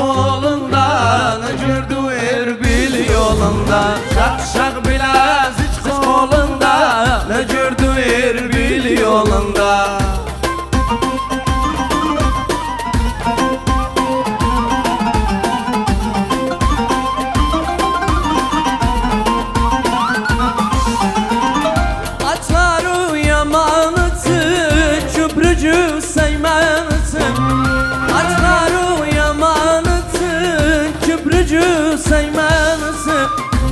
kolunda, necürdü erbil yolunda. Şak şak bilezik kolunda, necürdü erbil yolunda. Seymanısı,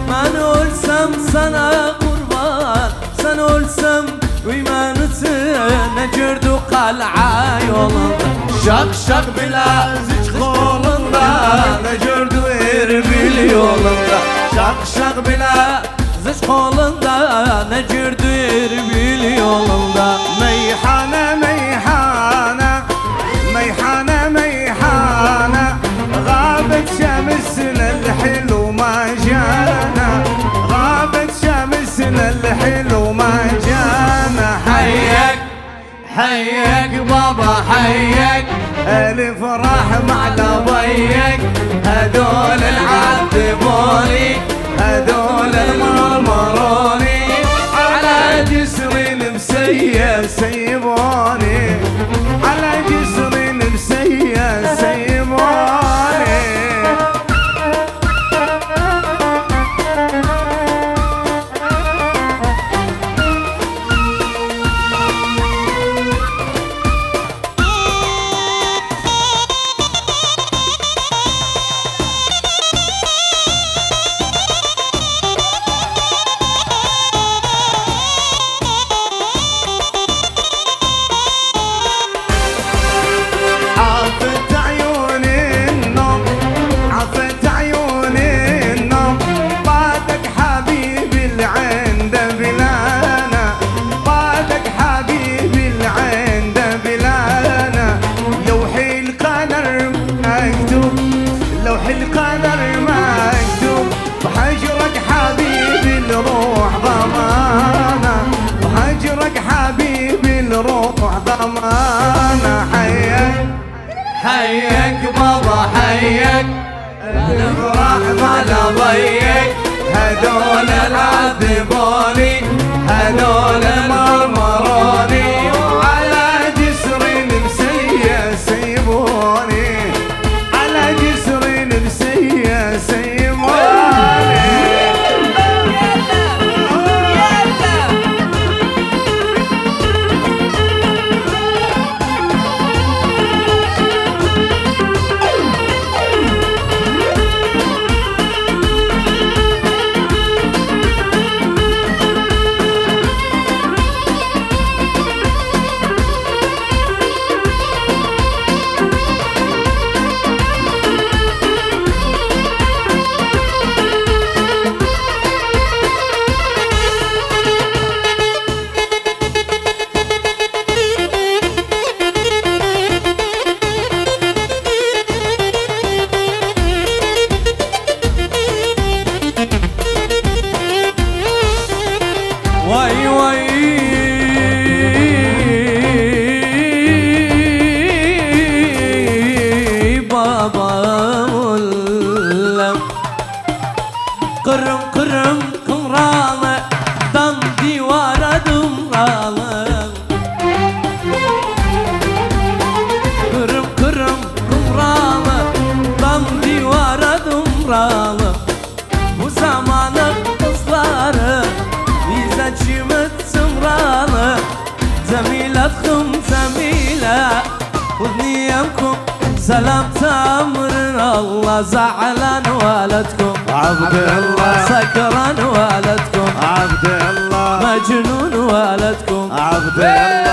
ben ölsem sana kurban, sen ölsem uymanısı, ne gördü kal'a yolunda. Şak şak bilezik kolunda, ne gördü erbil yolunda. Şak şak bilezik kolunda, ne gördü erbil yolunda. Meyhane meyhane, meyhane meyhane, غابت شمسنا الحلو ما جانا، غابت شمسنا الحلو ما جانا. حيك حيك بابا حيك، الفرح مع لبيك، هدول العذبوني، هدول المرمروني، على جسر المسيب سيبوني، على جسر المسيب سيبوني. القدر مكتوب بحجرك حبيبي الروح ضمانة، بحجرك حبيبي الروح ضمانة. حيك حيك بابا حيك، الفرح مع لبيك، هدول العذبوني، هدول المرمروني، على جسر المسيا سيبوني، على جسر المسيا سيبوني. واي واي بابا ولم قرم قرم قمرانة دم ديوارة دمرانة، قرم قرم قمرانة دم ديوارة دمرانة. Bu zamanın kızları شمت سمرانة، زميلتكم زميلة وذنيامكم سلام تامر. الله زعلان والدكم عبد الله، سكران والدكم عبد الله، مجنون والدكم عبد الله.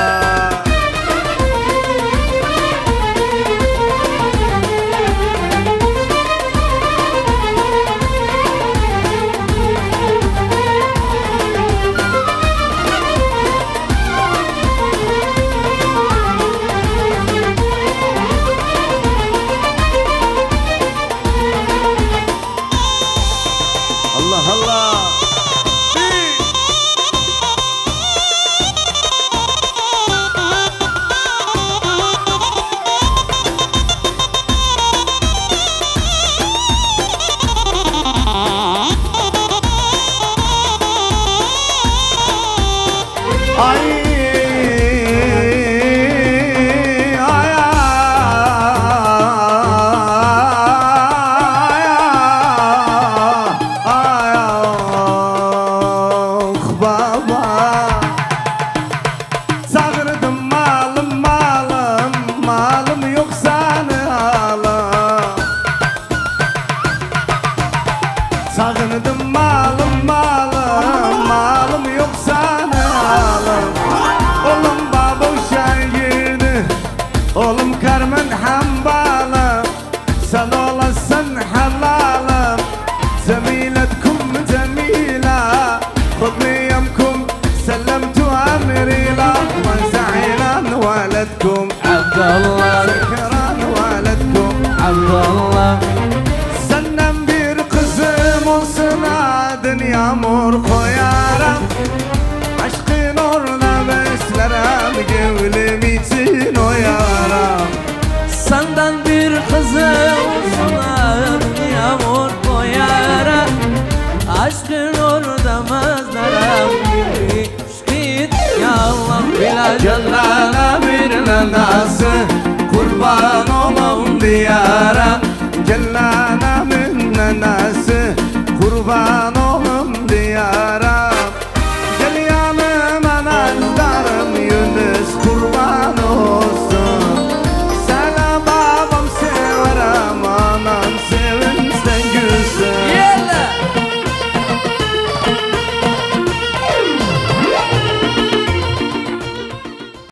Yar من حنبالم سن olasın halalım زميلتكم جميلة خذنيمكم سلمت أمري لا من زعلان والدكم عبد الله سكران والدكم عبد الله Senden bir kızım olsun dünya mur koyarım Aşkın orada beslerim gönlüm için oyarım Senden bir kızım olsun yağmur koyara Aşkın orada mazlarım Şkit ya Allah bilacın Cellana bir nenası kurban olum diyara Cellana bir nenası kurban